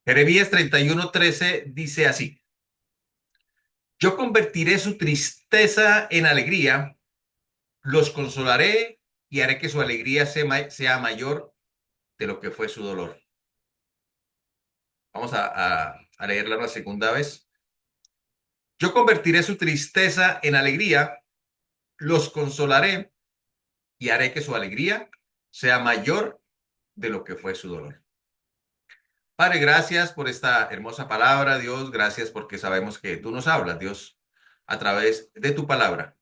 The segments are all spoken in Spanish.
Jeremías 31:13 dice así: Yo convertiré su tristeza en alegría, los consolaré y haré que su alegría sea mayor de lo que fue su dolor. Vamos a leerla una segunda vez. Yo convertiré su tristeza en alegría, los consolaré y haré que su alegría sea mayor de lo que fue su dolor. Padre, gracias por esta hermosa palabra, Dios. Gracias porque sabemos que tú nos hablas, Dios, a través de tu palabra.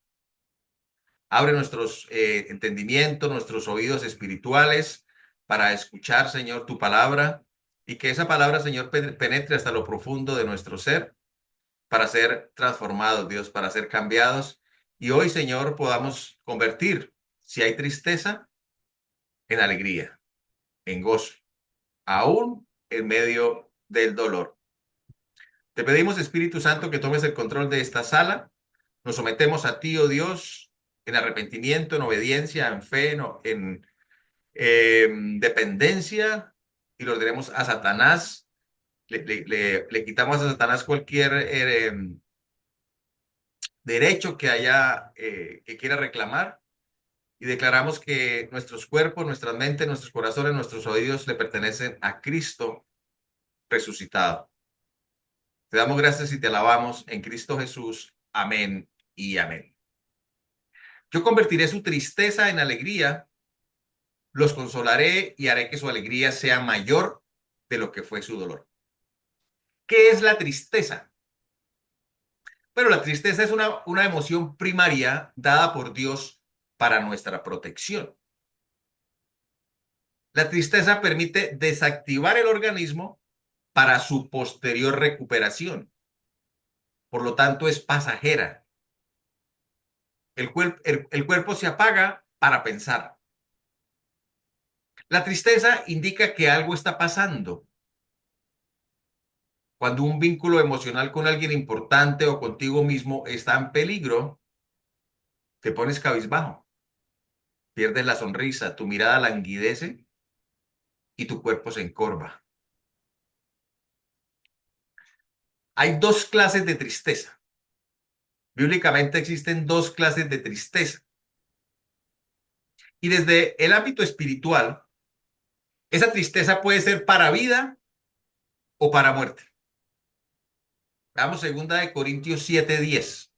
Abre nuestros entendimientos, nuestros oídos espirituales para escuchar, Señor, tu palabra y que esa palabra, Señor, penetre hasta lo profundo de nuestro ser para ser transformados, Dios, para ser cambiados. Y hoy, Señor, podamos convertir, si hay tristeza, en alegría, en gozo, aún en medio del dolor. Te pedimos, Espíritu Santo, que tomes el control de esta sala. Nos sometemos a ti, oh Dios, en arrepentimiento, en obediencia, en fe, en dependencia, y lo ordenemos a Satanás. Le quitamos a Satanás cualquier derecho que haya, que quiera reclamar, y declaramos que nuestros cuerpos, nuestras mentes, nuestros corazones, nuestros oídos le pertenecen a Cristo resucitado. Te damos gracias y te alabamos en Cristo Jesús. Amén y amén. Yo convertiré su tristeza en alegría, los consolaré y haré que su alegría sea mayor de lo que fue su dolor. ¿Qué es la tristeza? Pero la tristeza es una emoción primaria dada por Dios para nuestra protección. La tristeza permite desactivar el organismo para su posterior recuperación. Por lo tanto, es pasajera. El cuerpo se apaga para pensar. La tristeza indica que algo está pasando. Cuando un vínculo emocional con alguien importante o contigo mismo está en peligro, te pones cabizbajo, pierdes la sonrisa, tu mirada languidece y tu cuerpo se encorva. Hay dos clases de tristeza. Bíblicamente existen dos clases de tristeza. Y desde el ámbito espiritual, esa tristeza puede ser para vida o para muerte. Veamos 2 Corintios 7:10.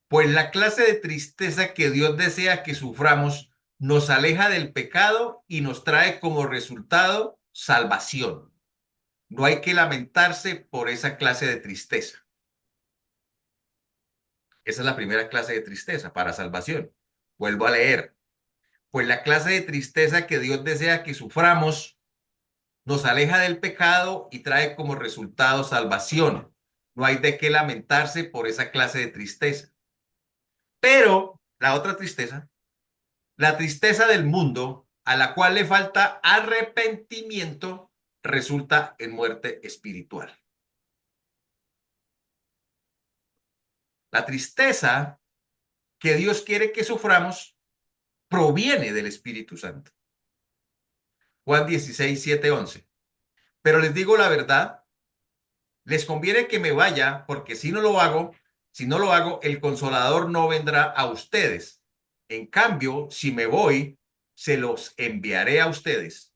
Pues la clase de tristeza que Dios desea que suframos nos aleja del pecado y nos trae como resultado salvación. No hay que lamentarse por esa clase de tristeza. Esa es la primera clase de tristeza para salvación. Vuelvo a leer. Pues la clase de tristeza que Dios desea que suframos nos aleja del pecado y trae como resultado salvación. No hay de qué lamentarse por esa clase de tristeza. Pero la otra tristeza, la tristeza del mundo, a la cual le falta arrepentimiento, resulta en muerte espiritual. La tristeza que Dios quiere que suframos proviene del Espíritu Santo. Juan 16:7-11. Pero les digo la verdad, les conviene que me vaya, porque si no lo hago, el consolador no vendrá a ustedes. En cambio, si me voy, se los enviaré a ustedes.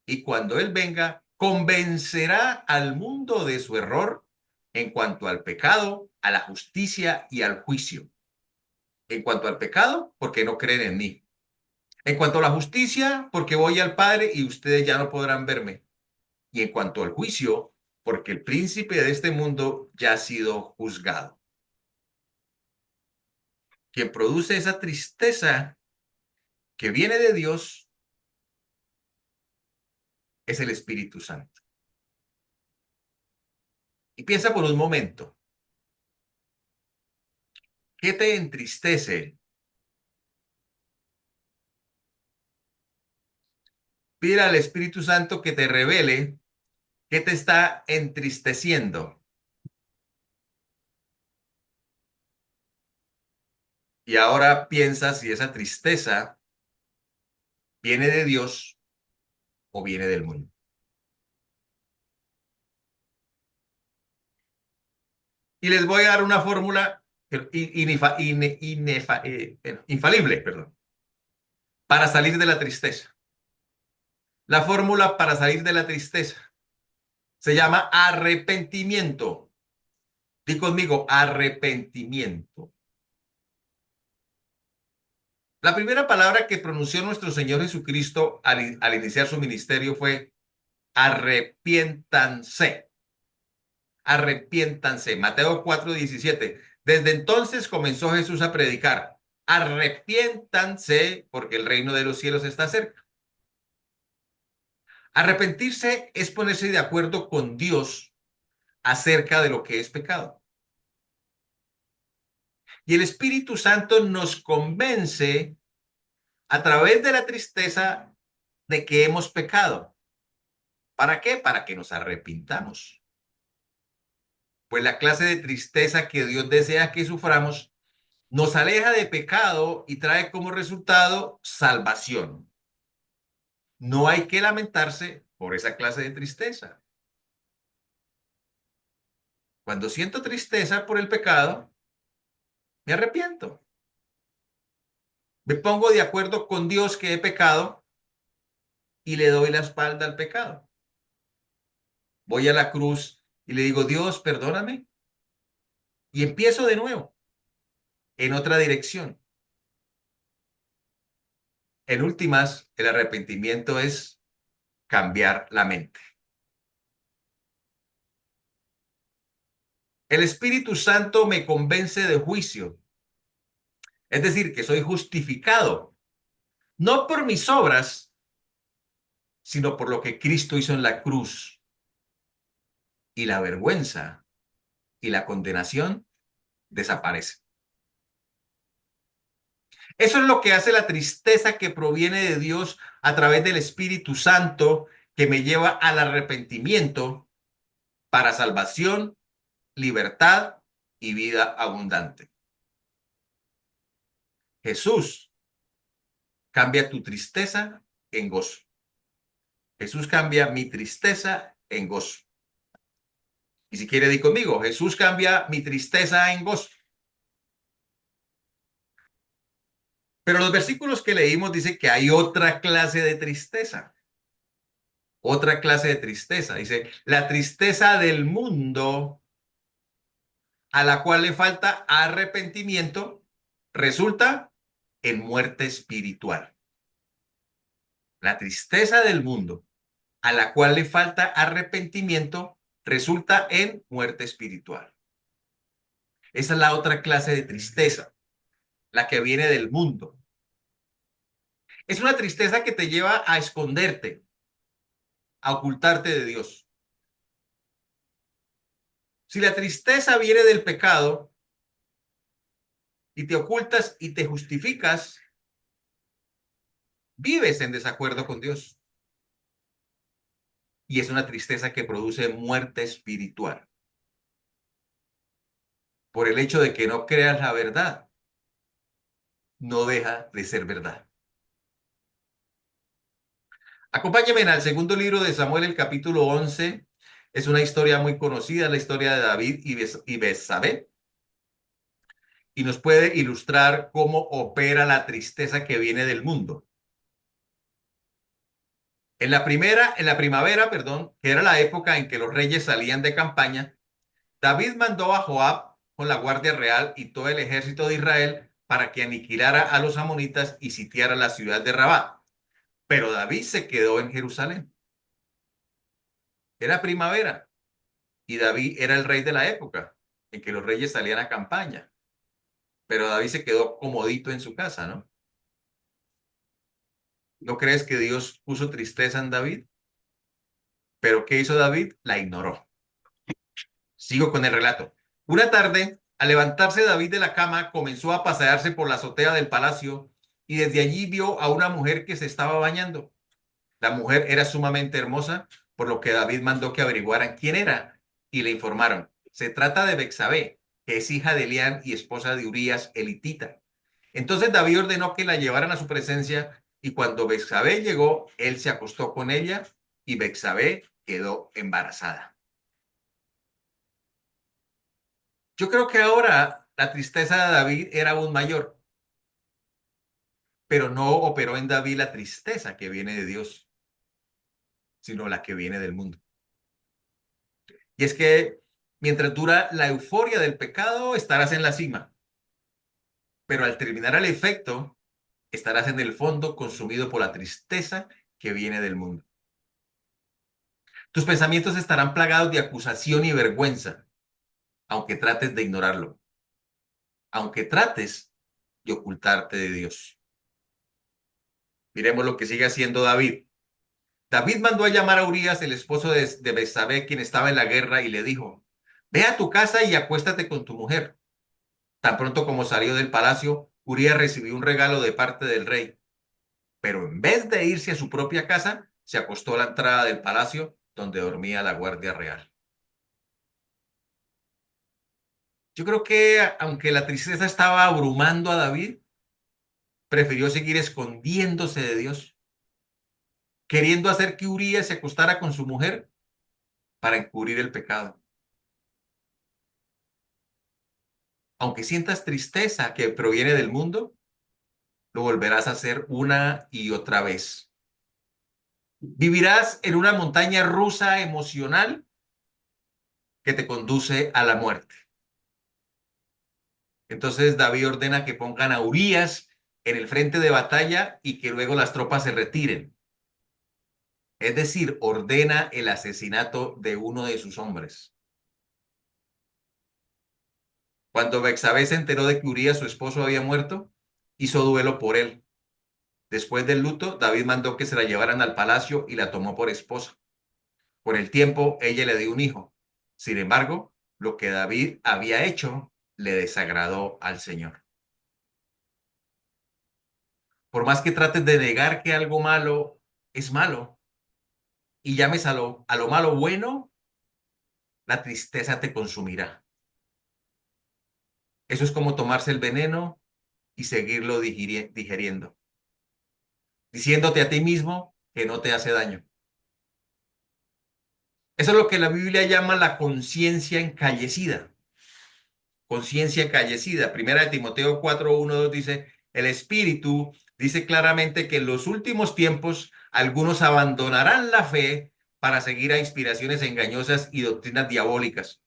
Y cuando él venga, convencerá al mundo de su error en cuanto al pecado, a la justicia y al juicio. En cuanto al pecado, porque no creen en mí. En cuanto a la justicia, porque voy al Padre y ustedes ya no podrán verme. Y en cuanto al juicio, porque el príncipe de este mundo ya ha sido juzgado. Quien produce esa tristeza que viene de Dios es el Espíritu Santo. Y piensa por un momento, ¿qué te entristece? Pide al Espíritu Santo que te revele qué te está entristeciendo. Y ahora piensa si esa tristeza viene de Dios o viene del mundo. Y les voy a dar una fórmula infalible, perdón, para salir de la tristeza. La fórmula para salir de la tristeza se llama arrepentimiento. Di conmigo, arrepentimiento. La primera palabra que pronunció nuestro Señor Jesucristo al iniciar su ministerio fue arrepiéntanse. Arrepiéntanse. Mateo 4:17. Desde entonces comenzó Jesús a predicar. Arrepiéntanse porque el reino de los cielos está cerca. Arrepentirse es ponerse de acuerdo con Dios acerca de lo que es pecado. Y el Espíritu Santo nos convence a través de la tristeza de que hemos pecado. ¿Para qué? Para que nos arrepintamos. Pues la clase de tristeza que Dios desea que suframos nos aleja de pecado y trae como resultado salvación. No hay que lamentarse por esa clase de tristeza. Cuando siento tristeza por el pecado, me arrepiento. Me pongo de acuerdo con Dios que he pecado y le doy la espalda al pecado. Voy a la cruz y le digo, Dios, perdóname. Y empiezo de nuevo, en otra dirección. En últimas, el arrepentimiento es cambiar la mente. El Espíritu Santo me convence de juicio, es decir, que soy justificado, no por mis obras, sino por lo que Cristo hizo en la cruz. Y la vergüenza y la condenación desaparecen. Eso es lo que hace la tristeza que proviene de Dios a través del Espíritu Santo, que me lleva al arrepentimiento para salvación, libertad y vida abundante. Jesús cambia tu tristeza en gozo. Jesús cambia mi tristeza en gozo. Y si quiere, di conmigo, Jesús cambia mi tristeza en gozo. Pero los versículos que leímos dicen que hay otra clase de tristeza. Otra clase de tristeza. Dice, la tristeza del mundo a la cual le falta arrepentimiento resulta en muerte espiritual. La tristeza del mundo a la cual le falta arrepentimiento resulta en muerte espiritual. Esa es la otra clase de tristeza, la que viene del mundo. Es una tristeza que te lleva a esconderte, a ocultarte de Dios. Si la tristeza viene del pecado y te ocultas y te justificas, vives en desacuerdo con Dios. Y es una tristeza que produce muerte espiritual. Por el hecho de que no creas la verdad, no deja de ser verdad. Acompáñame al segundo libro de Samuel, el capítulo 11. Es una historia muy conocida, la historia de David y Betsabé. Y nos puede ilustrar cómo opera la tristeza que viene del mundo. En la primavera, perdón, que era la época en que los reyes salían de campaña, David mandó a Joab con la guardia real y todo el ejército de Israel para que aniquilara a los amonitas y sitiara la ciudad de Rabá. Pero David se quedó en Jerusalén. Era primavera y David era el rey de la época en que los reyes salían a campaña. Pero David se quedó comodito en su casa, ¿no? ¿No crees que Dios puso tristeza en David? Pero ¿qué hizo David? La ignoró. Sigo con el relato. Una tarde, al levantarse David de la cama, comenzó a pasearse por la azotea del palacio y desde allí vio a una mujer que se estaba bañando. La mujer era sumamente hermosa, por lo que David mandó que averiguaran quién era y le informaron. Se trata de Betsabé, que es hija de Elián y esposa de Urías elitita. Entonces David ordenó que la llevaran a su presencia y cuando Betsabé llegó, él se acostó con ella y Betsabé quedó embarazada. Yo creo que ahora la tristeza de David era aún mayor, pero no operó en David la tristeza que viene de Dios, sino la que viene del mundo. Y es que mientras dura la euforia del pecado, estarás en la cima, pero al terminar el efecto, estarás en el fondo consumido por la tristeza que viene del mundo. Tus pensamientos estarán plagados de acusación y vergüenza, aunque trates de ignorarlo, aunque trates de ocultarte de Dios. Miremos lo que sigue haciendo David. David mandó a llamar a Urías, el esposo de Betsabé, quien estaba en la guerra, y le dijo: Ve a tu casa y acuéstate con tu mujer. Tan pronto como salió del palacio, Urías recibió un regalo de parte del rey, pero en vez de irse a su propia casa, se acostó a la entrada del palacio donde dormía la guardia real. Yo creo que aunque la tristeza estaba abrumando a David, prefirió seguir escondiéndose de Dios, queriendo hacer que Urías se acostara con su mujer para encubrir el pecado. Aunque sientas tristeza que proviene del mundo, lo volverás a hacer una y otra vez. Vivirás en una montaña rusa emocional que te conduce a la muerte. Entonces David ordena que pongan a Urías en el frente de batalla y que luego las tropas se retiren. Es decir, ordena el asesinato de uno de sus hombres. Cuando Bexabé se enteró de que Urías, su esposo, había muerto, hizo duelo por él. Después del luto, David mandó que se la llevaran al palacio y la tomó por esposa. Con el tiempo, ella le dio un hijo. Sin embargo, lo que David había hecho le desagradó al Señor. Por más que trates de negar que algo malo es malo y llames a lo malo bueno, la tristeza te consumirá. Eso es como tomarse el veneno y seguirlo digiriendo, diciéndote a ti mismo que no te hace daño. Eso es lo que la Biblia llama la conciencia encallecida. Conciencia encallecida. Primera de Timoteo 4:1-2 dice: el Espíritu dice claramente que en los últimos tiempos algunos abandonarán la fe para seguir a inspiraciones engañosas y doctrinas diabólicas.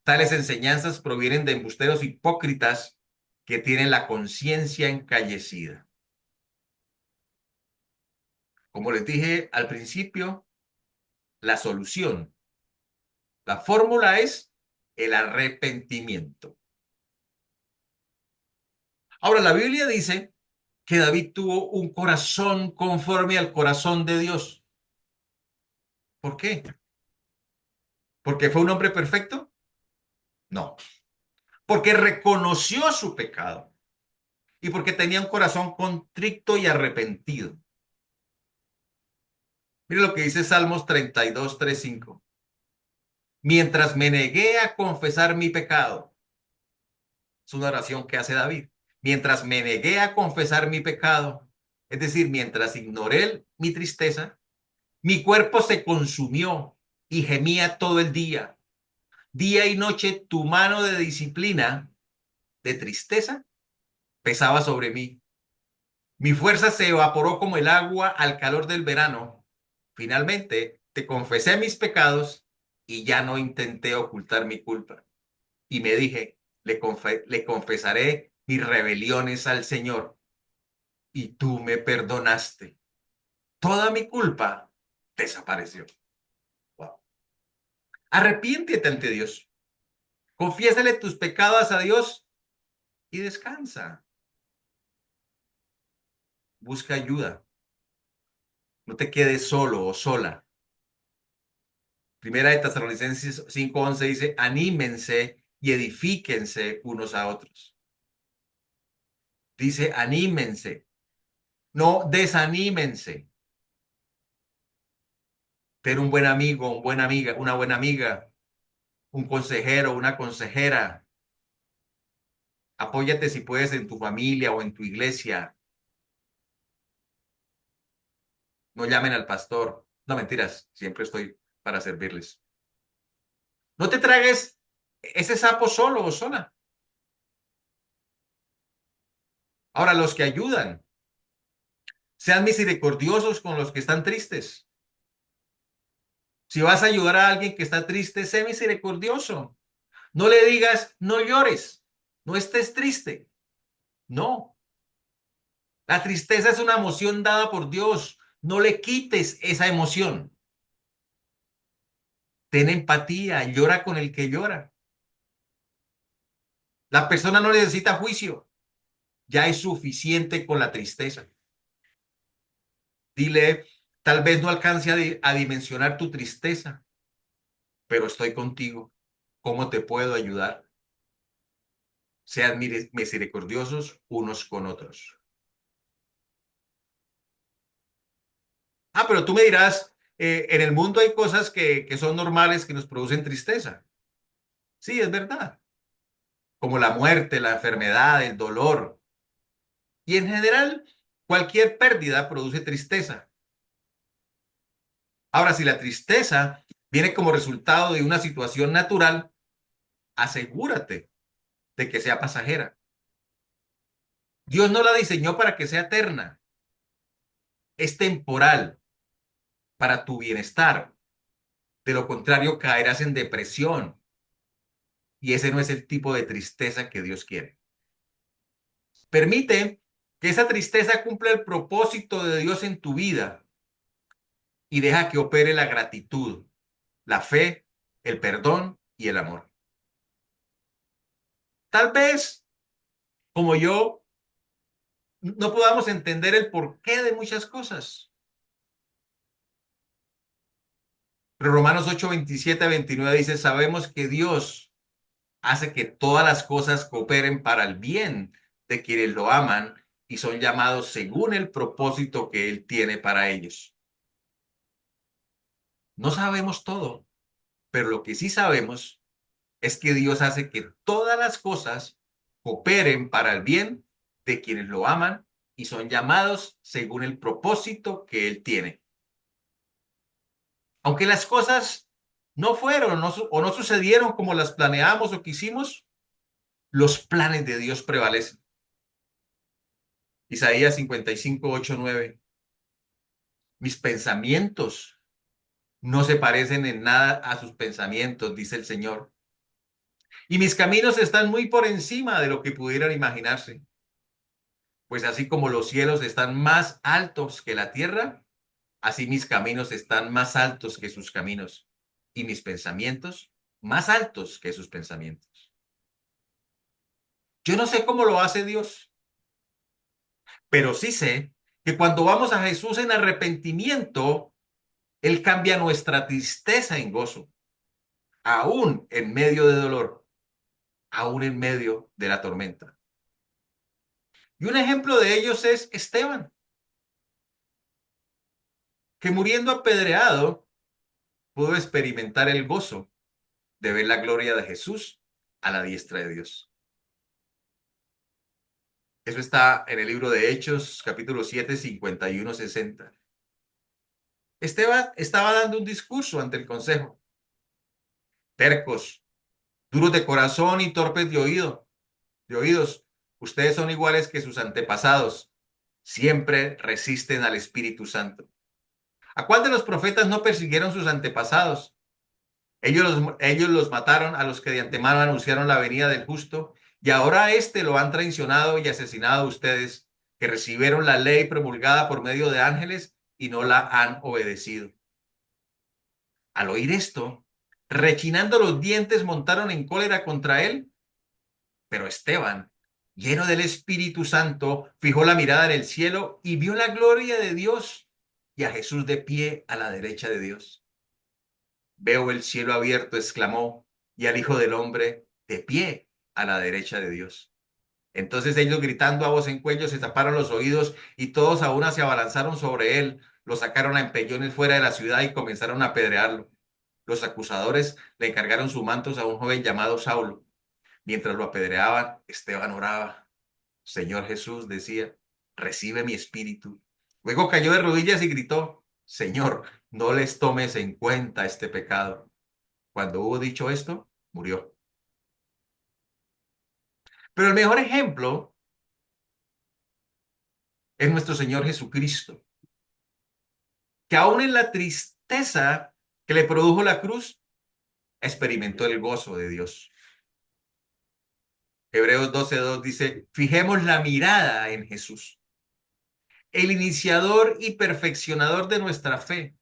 Tales enseñanzas provienen de embusteros hipócritas que tienen la conciencia encallecida. Como les dije al principio, la solución, la fórmula es el arrepentimiento. Ahora, la Biblia dice que David tuvo un corazón conforme al corazón de Dios. ¿Por qué? ¿Porque fue un hombre perfecto? No. Porque reconoció su pecado y porque tenía un corazón contrito y arrepentido. Mire lo que dice Salmos 32:3-5. Mientras me negué a confesar mi pecado, es una oración que hace David. Mientras me negué a confesar mi pecado, es decir, mientras ignoré mi tristeza, mi cuerpo se consumió y gemía todo el día. Día y noche tu mano de disciplina, de tristeza, pesaba sobre mí. Mi fuerza se evaporó como el agua al calor del verano. Finalmente, te confesé mis pecados y ya no intenté ocultar mi culpa. Y me dije, le confesaré mis rebeliones al Señor y tú me perdonaste. Toda mi culpa desapareció. Wow. Arrepiéntete ante Dios. Confiésale tus pecados a Dios y descansa. Busca ayuda. No te quedes solo o sola. Primera de Tesalonicenses 5:11 dice: anímense y edifíquense unos a otros. Dice: anímense, no desanímense. Ten un buen amigo, una buena amiga, un consejero, una consejera. Apóyate si puedes en tu familia o en tu iglesia. No llamen al pastor. No, mentiras, siempre estoy para servirles. No te tragues ese sapo solo o sola. Ahora, los que ayudan, sean misericordiosos con los que están tristes. Si vas a ayudar a alguien que está triste, sé misericordioso. No le digas, no llores, no estés triste. No, la tristeza es una emoción dada por Dios. No le quites esa emoción. Ten empatía, llora con el que llora. La persona no necesita juicio, ya es suficiente con la tristeza. Dile, tal vez no alcance a dimensionar tu tristeza, pero estoy contigo. ¿Cómo te puedo ayudar? Sean misericordiosos unos con otros. Ah, pero tú me dirás, en el mundo hay cosas que son normales que nos producen tristeza. Sí, es verdad. Como la muerte, la enfermedad, el dolor. Y en general, cualquier pérdida produce tristeza. Ahora, si la tristeza viene como resultado de una situación natural, asegúrate de que sea pasajera. Dios no la diseñó para que sea eterna. Es temporal para tu bienestar. De lo contrario, caerás en depresión. Y ese no es el tipo de tristeza que Dios quiere. Permite que esa tristeza cumpla el propósito de Dios en tu vida y deja que opere la gratitud, la fe, el perdón y el amor. Tal vez, como yo, no podamos entender el porqué de muchas cosas. Pero Romanos 8, 27 a 29 dice, sabemos que Dios hace que todas las cosas cooperen para el bien de quienes lo aman y son llamados según el propósito que Él tiene para ellos. No sabemos todo, pero lo que sí sabemos es que Dios hace que todas las cosas cooperen para el bien de quienes lo aman y son llamados según el propósito que Él tiene. Aunque las cosas no fueron o no sucedieron como las planeamos o quisimos, los planes de Dios prevalecen. Isaías 55, 8, 9. Mis pensamientos no se parecen en nada a sus pensamientos, dice el Señor. Y mis caminos están muy por encima de lo que pudieran imaginarse. Pues así como los cielos están más altos que la tierra, así mis caminos están más altos que sus caminos y mis pensamientos más altos que sus pensamientos. Yo no sé cómo lo hace Dios, pero sí sé que cuando vamos a Jesús en arrepentimiento, Él cambia nuestra tristeza en gozo, aún en medio de dolor, aún en medio de la tormenta. Y un ejemplo de ellos es Esteban, que muriendo apedreado pudo experimentar el gozo de ver la gloria de Jesús a la diestra de Dios. Eso está en el libro de Hechos, capítulo 7, 51, 60. Esteban estaba dando un discurso ante el consejo. Tercos, duros de corazón y torpes de oídos. Ustedes son iguales que sus antepasados. Siempre resisten al Espíritu Santo. ¿A cuál de los profetas no persiguieron sus antepasados? Ellos los mataron a los que de antemano anunciaron la venida del justo, y ahora a este lo han traicionado y asesinado a ustedes, que recibieron la ley promulgada por medio de ángeles y no la han obedecido. Al oír esto, rechinando los dientes, montaron en cólera contra él, pero Esteban, lleno del Espíritu Santo, fijó la mirada en el cielo y vio la gloria de Dios y a Jesús de pie a la derecha de Dios. Veo el cielo abierto, exclamó, y al Hijo del Hombre de pie a la derecha de Dios. Entonces ellos, gritando a voz en cuello, se taparon los oídos y todos a una se abalanzaron sobre él, lo sacaron a empellones fuera de la ciudad y comenzaron a apedrearlo. Los acusadores le encargaron sus mantos a un joven llamado Saulo. Mientras lo apedreaban, Esteban oraba. Señor Jesús, decía, recibe mi espíritu. Luego cayó de rodillas y gritó, Señor, no les tomes en cuenta este pecado. Cuando hubo dicho esto, murió. Pero el mejor ejemplo es nuestro Señor Jesucristo, que aún en la tristeza que le produjo la cruz, experimentó el gozo de Dios. Hebreos 12:2 dice, fijemos la mirada en Jesús, el iniciador y perfeccionador de nuestra fe,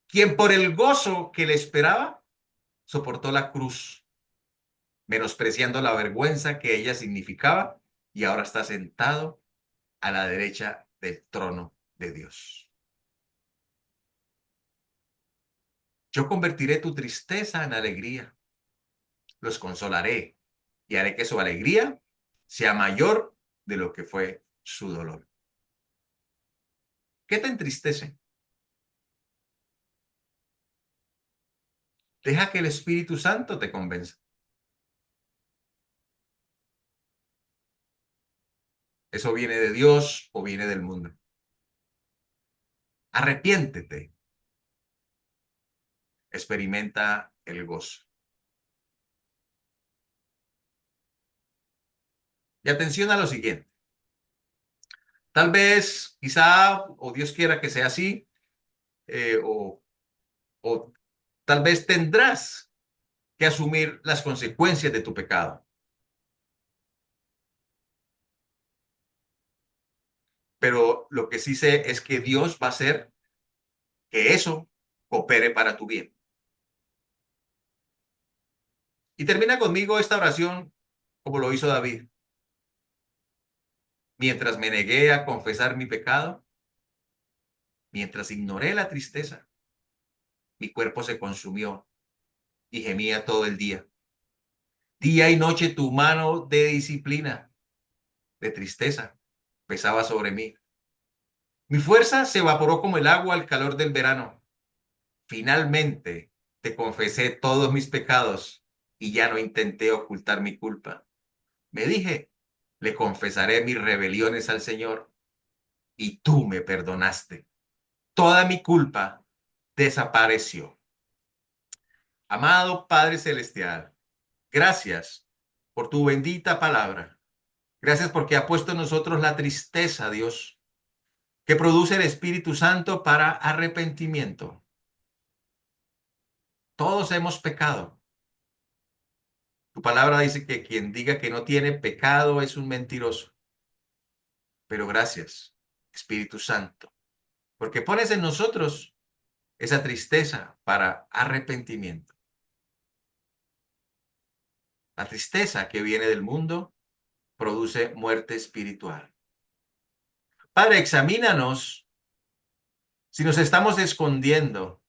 quien por el gozo que le esperaba, soportó la cruz, menospreciando la vergüenza que ella significaba, y ahora está sentado a la derecha del trono de Dios. Yo convertiré tu tristeza en alegría, los consolaré y haré que su alegría sea mayor de lo que fue su dolor. ¿Qué te entristece? Deja que el Espíritu Santo te convenza. ¿Eso viene de Dios o viene del mundo? Arrepiéntete, experimenta el gozo. Y atención a lo siguiente. Tal vez, quizá, o Dios quiera que sea así, eh, o, o tal vez tendrás que asumir las consecuencias de tu pecado. Pero lo que sí sé es que Dios va a hacer que eso coopere para tu bien. Y termina conmigo esta oración como lo hizo David. Mientras me negué a confesar mi pecado, mientras ignoré la tristeza, mi cuerpo se consumió y gemía todo el día. Día y noche tu mano de disciplina, de tristeza, pesaba sobre mí. Mi fuerza se evaporó como el agua al calor del verano. Finalmente te confesé todos mis pecados y ya no intenté ocultar mi culpa. Me dije, le confesaré mis rebeliones al Señor y tú me perdonaste. Toda mi culpa desapareció. Amado Padre Celestial, gracias por tu bendita palabra. Gracias porque ha puesto en nosotros la tristeza, Dios, que produce el Espíritu Santo para arrepentimiento. Todos hemos pecado. Tu palabra dice que quien diga que no tiene pecado es un mentiroso. Pero gracias, Espíritu Santo, porque pones en nosotros esa tristeza para arrepentimiento. La tristeza que viene del mundo produce muerte espiritual. Padre, examínanos si nos estamos escondiendo,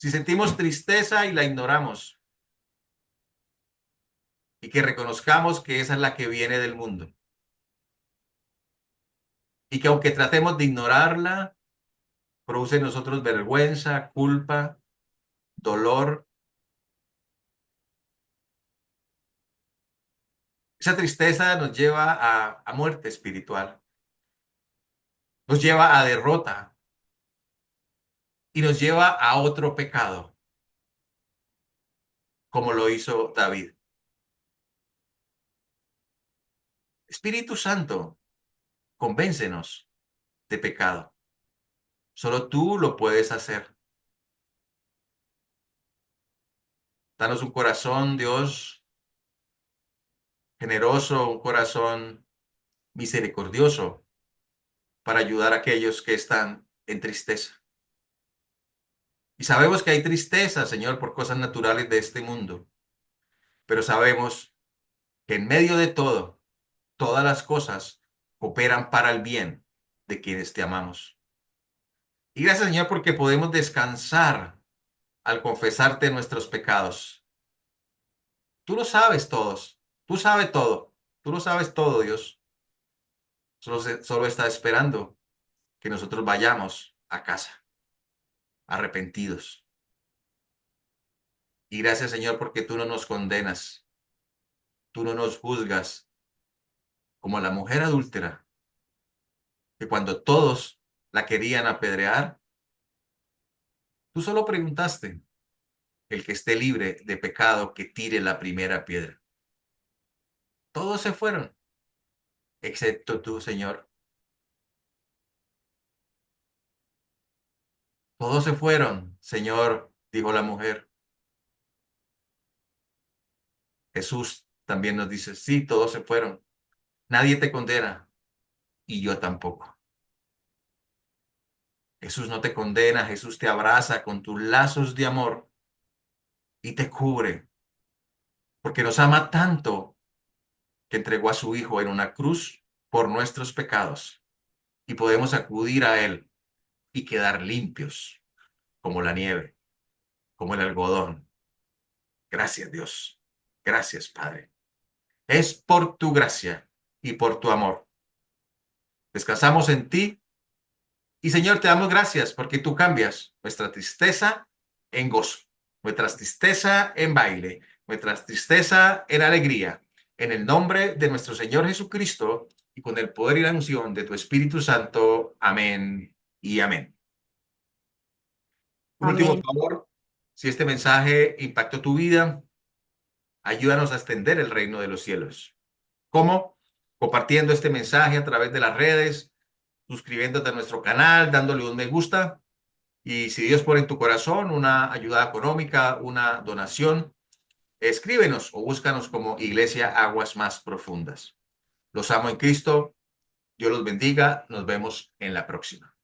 si sentimos tristeza y la ignoramos, y que reconozcamos que esa es la que viene del mundo. Y que aunque tratemos de ignorarla, produce en nosotros vergüenza, culpa, dolor. Esa tristeza nos lleva a muerte espiritual, nos lleva a derrota y nos lleva a otro pecado, como lo hizo David. Espíritu Santo, convéncenos de pecado. Solo tú lo puedes hacer. Danos un corazón, Dios, generoso, un corazón misericordioso para ayudar a aquellos que están en tristeza. Y sabemos que hay tristeza, Señor, por cosas naturales de este mundo, pero sabemos que en medio de todo, todas las cosas cooperan para el bien de quienes te amamos. Y gracias, Señor, porque podemos descansar al confesarte nuestros pecados. Tú lo sabes todos, tú sabes todo, tú lo sabes todo, Dios. Solo está esperando que nosotros vayamos a casa, arrepentidos. Y gracias, Señor, porque tú no nos condenas, tú no nos juzgas como a la mujer adúltera, que cuando todos la querían apedrear, tú solo preguntaste, el que esté libre de pecado, que tire la primera piedra. Todos se fueron, excepto tú, Señor. Todos se fueron, Señor, dijo la mujer. Jesús también nos dice, sí, todos se fueron. Nadie te condena y yo tampoco. Jesús no te condena, Jesús te abraza con tus lazos de amor y te cubre, porque nos ama tanto que entregó a su Hijo en una cruz por nuestros pecados y podemos acudir a Él y quedar limpios como la nieve, como el algodón. Gracias, Dios. Gracias, Padre. Es por tu gracia y por tu amor. Descansamos en ti y, Señor, te damos gracias porque tú cambias nuestra tristeza en gozo, nuestra tristeza en baile, nuestra tristeza en alegría. En el nombre de nuestro Señor Jesucristo y con el poder y la unción de tu Espíritu Santo. Amén y amén. Un último Amén. favor, si este mensaje impactó tu vida, ayúdanos a extender el reino de los cielos. ¿Cómo? Compartiendo este mensaje a través de las redes, suscribiéndote a nuestro canal, dándole un me gusta. Y si Dios pone en tu corazón una ayuda económica, una donación, escríbenos o búscanos como Iglesia Aguas Más Profundas. Los amo en Cristo. Dios los bendiga. Nos vemos en la próxima.